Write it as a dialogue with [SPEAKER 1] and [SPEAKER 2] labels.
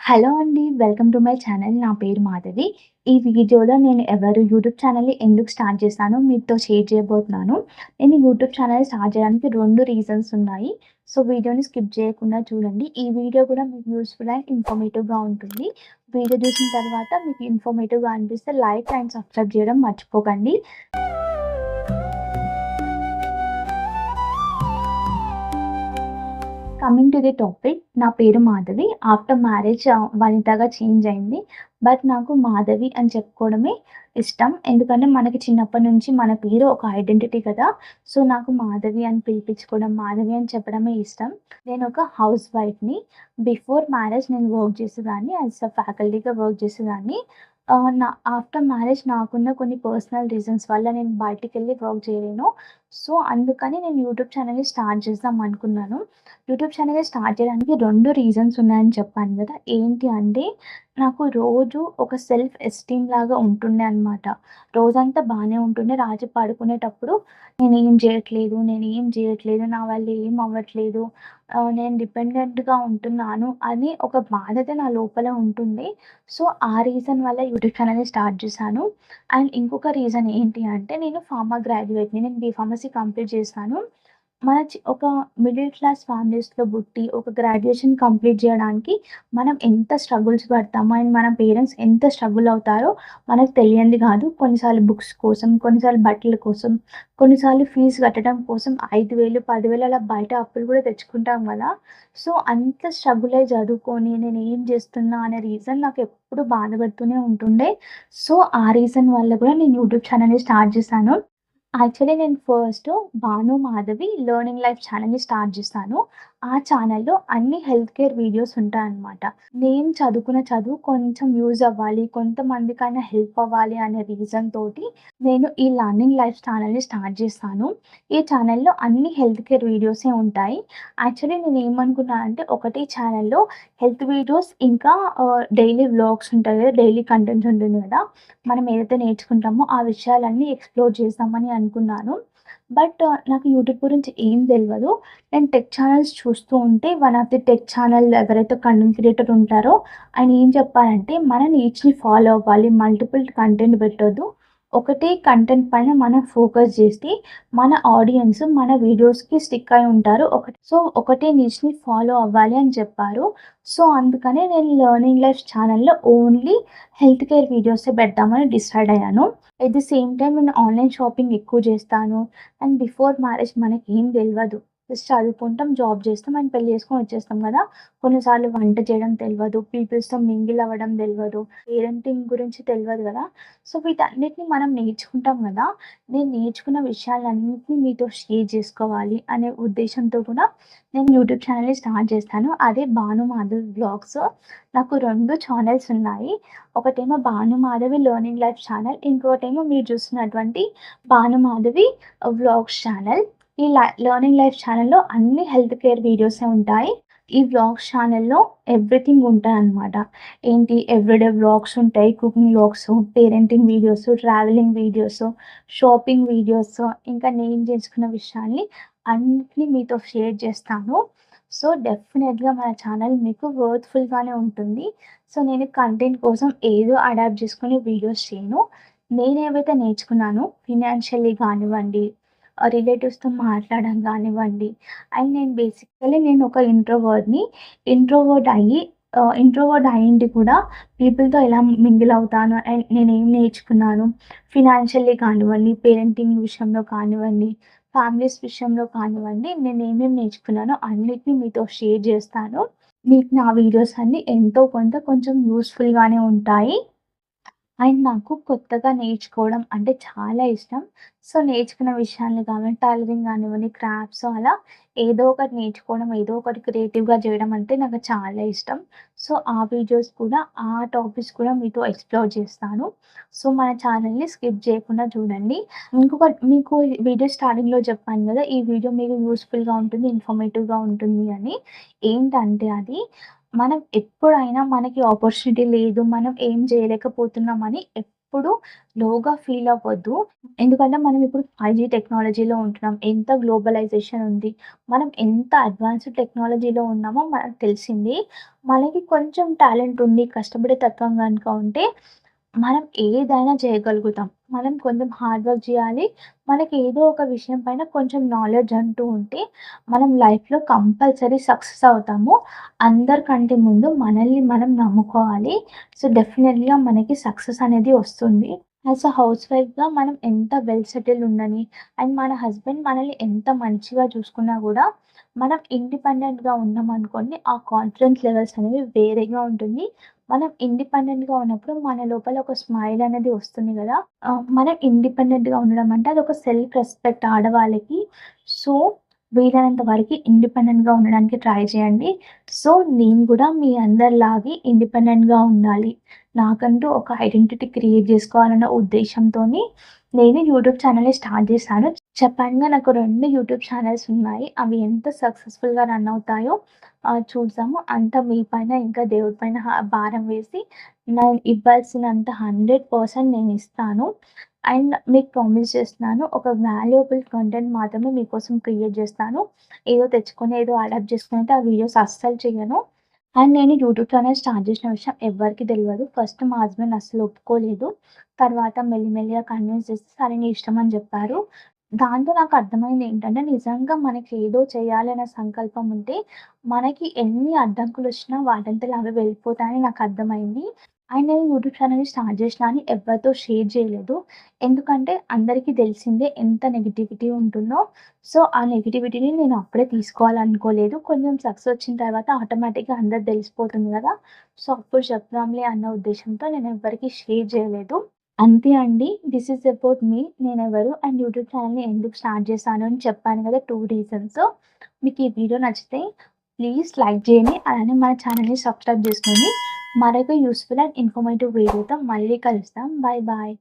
[SPEAKER 1] Hello అండి. Welcome to my channel. నా పేరు మాధవి. ఈ వీడియోలో నేను యూట్యూబ్ ఛానల్‌ని ఎందుకు స్టార్ట్ చేశానో మీతో షేర్ చేయబోతున్నాను. నేను యూట్యూబ్ ఛానల్ స్టార్ట్ చేయడానికి 2 రీజన్స్ ఉన్నాయి. సో, వీడియోని స్కిప్ చేయకుండా చూడండి. ఈ వీడియో కూడా మీకు యూజ్‌ఫుల్ అండ్ ఇన్ఫర్మేటివ్‌గా ఉంటుంది. వీడియో చూసిన తర్వాత మీకు ఇన్ఫర్మేటివ్‌గా అనిపిస్తే లైక్ అండ్ సబ్స్క్రైబ్ చేయడం మర్చిపోకండి. Coming to the topic. నా పేరు మాధవి. ఆఫ్టర్ మ్యారేజ్ వనితగా చేంజ్ అయింది. బట్ నాకు మాధవి అని చెప్పుకోవడమే ఇష్టం. ఎందుకంటే మనకి చిన్నప్పటి నుంచి మన పేరు ఒక ఐడెంటిటీ కదా! సో, నాకు మాధవి అని పిలిపించుకోవడం, మాధవి అని చెప్పడమే ఇష్టం. నేనొక హౌస్ వైఫ్‌ని. బిఫోర్ మ్యారేజ్ నేను వర్క్ చేసేదాన్ని. యాస్ ఎ ఫ్యాకల్టీగా వర్క్ చేసేదాన్ని. ఆఫ్టర్ మ్యారేజ్ నాకున్న కొన్ని పర్సనల్ రీజన్స్ వల్ల నేను బయటికెళ్ళి వర్క్ చేయలేను. సో, అందుకని నేను యూట్యూబ్ ఛానల్‌ని స్టార్ట్ చేద్దాం అనుకున్నాను. యూట్యూబ్ ఛానెల్ స్టార్ట్ చేయడానికి 2 రీజన్స్ ఉన్నాయని చెప్పాను గదా! ఏంటి అంటే, నాకు రోజు ఒక సెల్ఫ్ ఎస్టీమ్ లాగా ఉంటుండే అనమాట. రోజంతా బానే ఉంటుండే. రాత్రి పడుకునేటప్పుడు నేనేం జేయట్లేదు, నా వల్ల ఏం అవ్వట్లేదు, నేను డిపెండెంట్‌గా ఉంటున్నాను అని ఒక బాధైతే నా లోపల ఉంటుంది. సో, ఆ రీజన్ వల్ల యూట్యూబ్ ఛానెల్‌ని స్టార్ట్ చేశాను. అండ్ ఇంకొక రీజన్ ఏంటి అంటే, నేను ఫార్మా గ్రాడ్యుయేట్‌ని. నేను బీఫార్మసీ కంప్లీట్ చేశాను. ఒక మిడిల్ క్లాస్ ఫ్యామిలీస్‌లో పుట్టి, ఒక గ్రాడ్యుయేషన్ కంప్లీట్ జేయడానికి మనం ఎంత స్ట్రగుల్స్ పడతామో అండ్ మన పేరెంట్స్ ఎంత స్ట్రగుల్ అవుతారో మనకు తెలియంది గాదు. కొన్నిసార్లు బుక్స్ కోసం, కొన్నిసార్లు బట్టల కోసం, కొన్నిసార్లు ఫీజు కట్టడం కోసం 5,000, 10,000 అలా బయట అప్పులు గూడా తెచ్చుకుంటాం గదా! సో, అంత స్ట్రగుల్ అయ్యి చదువుకొని నేనేం జేస్తున్నా అనే రీజన్ నాకెప్పుడు బాధపెడుతూనే ఉంటుండే. సో, ఆ రీజన్ వల్ల గూడా నేను యూట్యూబ్ ఛానెల్‌ని స్టార్ట్ జేశాను. యాక్చువల్లీ నేను first 'Bhanu Madhavi learning life' ఛానెల్‌ని స్టార్ట్ చేశాను. ఆ ఛానెల్‌లో అన్ని హెల్త్ కేర్ వీడియోస్ ఉంటాయన్నమాట. నేను చదువుకున్న చదువు కొంచెం యూజ్ అవ్వాలి, కొంతమందికైనా హెల్ప్ అవ్వాలి అనే రీజన్ తోటి నేను ఈ లెర్నింగ్ లైఫ్ ఛానెల్‌ని స్టార్ట్ చేశాను. ఈ ఛానెల్‌లో అన్ని హెల్త్ కేర్ వీడియోసే ఉంటాయి. యాక్చువల్లీ నేనేమనుకున్నానంటే ఒకటే ఛానెల్‌లో హెల్త్ వీడియోస్ ఇంకా డైలీ వ్లాగ్స్ ఉంటాయి కదా! డైలీ కంటెంట్ ఉంటుంది కదా! మనం ఏదైతే నేర్చుకుంటామో ఆ విషయాలన్నీ ఎక్స్‌ప్లోర్ చేద్దామని అనుకున్నాను. బట్ నాకు యూట్యూబ్ గురించి ఏం తెలవదు. నేను టెక్ ఛానెల్స్ చూస్తూ ఉంటే one of the tech channel ఎవరైతే కంటెంట్ క్రియేటర్ ఉంటారో ఆయన ఏం చెప్పారంటే, మన నీడ్స్‌ని ఫాలో అవ్వాలి. మల్టిపుల్ కంటెంట్ పెట్టొద్దు. ఒకటే కంటెంట్ పైన మనం ఫోకస్ చేస్తే మన ఆడియన్స్ మన వీడియోస్‌కి స్టిక్ అయి ఉంటారు. ఒకటే నీడ్స్‌ని ఫాలో అవ్వాలి అని చెప్పారు. సో, అందుకనే నేను లెర్నింగ్ లైఫ్ ఛానెల్‌లో ఓన్లీ హెల్త్ కేర్ వీడియోసే పెడదామని డిసైడ్ అయ్యాను. ఎట్ ది సేమ్ టైమ్ నేను ఆన్‌లైన్ షాపింగ్ ఎక్కువ చేస్తాను. అండ్ బిఫోర్ మ్యారేజ్ మనకేం తెలవదు. జస్ట్ చదువుకుంటాం, జాబ్ చేస్తాం అండ్ పెళ్లి చేసుకొని వచ్చేస్తాం కదా! కొన్నిసార్లు వంట చేయడం తెలవదు. పీపుల్స్‌తో మింగిల్ అవ్వడం తెలవదు. పేరెంటింగ్ గురించి తెలవదు కదా! సో, వీటన్నిటిని మనం నేర్చుకుంటాం కదా! నేను నేర్చుకున్న విషయాలన్నిటిని మీతో షేర్ చేసుకోవాలి అనే ఉద్దేశంతో కూడా నేను యూట్యూబ్ ఛానెల్‌ని స్టార్ట్ చేశాను. అదే 'భాను మాధవ్ వ్లాగ్స్'. నాకు 2 ఛానెల్స్ ఉన్నాయి. ఒకటేమో 'Bhanu Madhavi learning life' channel. ఇంకోటేమో మీరు చూస్తున్నటువంటి 'భాను మాధవి వ్లాగ్స్' ఛానెల్. ఈ లెర్నింగ్ లైఫ్ ఛానెల్‌లో అన్ని హెల్త్ కేర్ వీడియోసే ఉంటాయి. ఈ వ్లాగ్స్ ఛానెల్‌లో ఎవ్రీథింగ్ ఉంటాయన్నమాట. ఏంటి ఎవ్రీడే వ్లాగ్స్ ఉంటాయి. Cooking vlogs, parenting videos, travelling videos, shopping videos, ఇంకా నేను చేసుకున్న విషయాల్ని అన్నిటిని మీతో షేర్ చేస్తాను. సో, డెఫినెట్‌గా మన ఛానల్ మీకు వర్త్‌ఫుల్‌గానే ఉంటుంది. సో, నేను కంటెంట్ కోసం ఏదో అడాప్ట్ చేసుకొని వీడియోస్ చేయను. నేనేవైతే నేర్చుకున్నానో ఫినాన్షియల్లీ గానివ్వండి, రిలేటివ్స్‌తో మాట్లాడడం గానివ్వండి, అండ్ నేను ఒక ఇంట్రోవర్ట్‌ని. ఇంట్రోవర్ట్ అయ్యుండి కూడా పీపుల్‌తో ఎలా మింగిల్ అవుతాను అండ్ నేనేం నేర్చుకున్నాను, ఫినాన్షియల్లీ కానివ్వండి, పేరెంటింగ్ విషయంలో కానివ్వండి, ఫ్యామిలీస్ విషయంలో కానివ్వండి, నేనేమేమి నేర్చుకున్నానో అన్నిటిని మీతో షేర్ చేస్తాను. మీకు నా వీడియోస్ అన్నీ ఎంతో కొంత కొంచెం యూజ్‌ఫుల్‌గానే ఉంటాయి. అండ్ నాకు కొత్తగా నేర్చుకోవడం అంటే చాలా ఇష్టం. సో, నేర్చుకున్న విషయాల్ని కానివ్వండి, టైలరింగ్ గానివ్వండి, క్రాఫ్ట్స్ అలా ఏదో ఒకటి నేర్చుకోవడం, ఏదో ఒకటి క్రియేటివ్‌గా చేయడం అంటే నాకు చాలా ఇష్టం. సో, ఆ వీడియోస్ కూడా, ఆ టాపిక్స్ కూడా మీతో ఎక్స్‌ప్లోర్ చేస్తాను. సో, మన ఛానెల్‌ని స్కిప్ చేయకుండా చూడండి. మీకు వీడియో స్టార్టింగ్‌లో చెప్పాను కదా! ఈ వీడియో మీకు యూజ్‌ఫుల్‌గా ఉంటుంది, ఇన్ఫర్మేటివ్‌గా ఉంటుంది అని. ఏంటంటే అది మనం ఎప్పుడైనా మనకి ఆపర్చునిటీ లేదు, మనం ఏం చేయలేకపోతున్నామని ఎప్పుడు లోగా ఫీల్ అవ్వద్దు. ఎందుకంటే మనం ఇప్పుడు 5G టెక్నాలజీలో ఉంటున్నాం. ఎంత గ్లోబలైజేషన్ ఉంది. మనం ఎంత అడ్వాన్స్డ్ టెక్నాలజీలో ఉన్నామో మనకు తెలిసింది. మనకి కొంచెం టాలెంట్ ఉండి, కష్టపడే తత్వం గనుక ఉంటే మనం ఏదైనా చేయగలుగుతాం. మనం కొంచెం హార్డ్ వర్క్ జేయాలి. మనకి ఏదో ఒక విషయం పైన కొంచెం నాలెడ్జ్ అంటూ ఉంటే, మనం లైఫ్‌లో కంపల్సరీ సక్సెస్ అవుతాము. అందరికంటే ముందు మనల్ని మనం నమ్ముకోవాలి. సో, డెఫినెట్‌గా మనకి సక్సెస్ అనేది వస్తుంది. యాస్ ఎ హౌస్ వైఫ్‌గా మనం ఎంత వెల్ సెటిల్డ్ ఉండని అండ్ మన హస్బెండ్ మనల్ని ఎంత మంచిగా చూసుకున్నా గూడా, మనం ఇండిపెండెంట్‌గా ఉన్నామనుకోండి, ఆ కాన్ఫిడెన్స్ లెవెల్స్ అనేవి వేరేగా ఉంటుంది. మనం ఇండిపెండెంట్‌గా ఉన్నప్పుడు మన లోపల ఒక స్మైల్ అనేది వస్తుంది గదా! మనం ఇండిపెండెంట్‌గా ఉండడం అంటే అదొక సెల్ఫ్ రెస్పెక్ట్ ఆడవాళ్ళకి. సో, వీలైనంత వరకి ఇండిపెండెంట్‌గా ఉండడానికి ట్రై చేయండి. సో, నేను గూడా మీ అందరిలాగే ఇండిపెండెంట్‌గా ఉండాలి. నాకంటూ ఒక ఐడెంటిటీ క్రియేట్ జేసుకోవాలన్న ఉద్దేశ్యంతోని నేను యూట్యూబ్ ఛానెల్‌ని స్టార్ట్ జేశాను. చెప్పానుగా నాకు 2 యూట్యూబ్ ఛానెల్స్ ఉన్నాయి. అవి ఎంత సక్సెస్‌ఫుల్‌గా రన్ అవుతాయో చూసాము. అంతా మీ పైన ఇంకా దేవుడి పైన భారం వేసి నేను ఇవ్వాల్సినంత 100% నేనిస్తాను. అండ్ మీకు ప్రామిస్ చేస్తున్నాను. ఒక వాల్యుయబుల్ కంటెంట్ మాత్రమే మీకోసం క్రియేట్ జేస్తాను. ఏదో తెచ్చుకొని, ఏదో అడాప్ట్ చేసుకొని అయితే ఆ వీడియోస్ అస్సలు చెయ్యను. అండ్ నేను యూట్యూబ్ ఛానెల్ స్టార్ట్ చేసిన విషయం ఎవ్వరికీ తెలవదు. ఫస్ట్ మా హస్బెండ్ అస్సలు ఒప్పుకోలేదు. తర్వాత మెల్లిమెల్లిగా కన్విన్స్ చేసి సరే నీ ఇష్టం అని జెప్పారు. దాంతో నాకు అర్థమైంది ఏంటంటే నిజంగా మనకి ఏదో చేయాలి అనే సంకల్పం ఉంటే మనకి ఎన్ని అడ్డంకులొచ్చినా వాటంతట అవే వెళ్ళిపోతాయని నాకు అర్థమైంది. అండ్ నేను యూట్యూబ్ ఛానెల్‌ని స్టార్ట్ చేసినా అని ఎవరితో షేర్ చేయలేదు. ఎందుకంటే అందరికీ తెలిసిందే ఎంత నెగటివిటీ ఉంటుందో. సో, ఆ నెగటివిటీని నేను అప్పుడే తీసుకోవాలనుకోలేదు. కొంచెం సక్సెస్ వచ్చిన తర్వాత ఆటోమేటిక్‌గా అందరికి తెలిసిపోతుంది గదా! సో, అప్పుడు చెప్దాంలే అన్న ఉద్దేశ్యంతో నేను ఎవ్వరికీ షేర్ చేయలేదు. అంతే అండి. This is about me. నేనెవరు అండ్ యూట్యూబ్ ఛానెల్‌ని ఎందుకు స్టార్ట్ చేశాను అని చెప్పాను గదా! 2 రీజన్స్. మీకు ఈ వీడియో నచ్చితే ప్లీజ్ లైక్ చేయండి. అలానే మన ఛానెల్‌ని సబ్స్క్రైబ్ చేసుకోండి. మరొక యూజ్‌ఫుల్ అండ్ ఇన్ఫర్మేటివ్ వీడియోతో మళ్ళీ కలుస్తాం. Bye bye.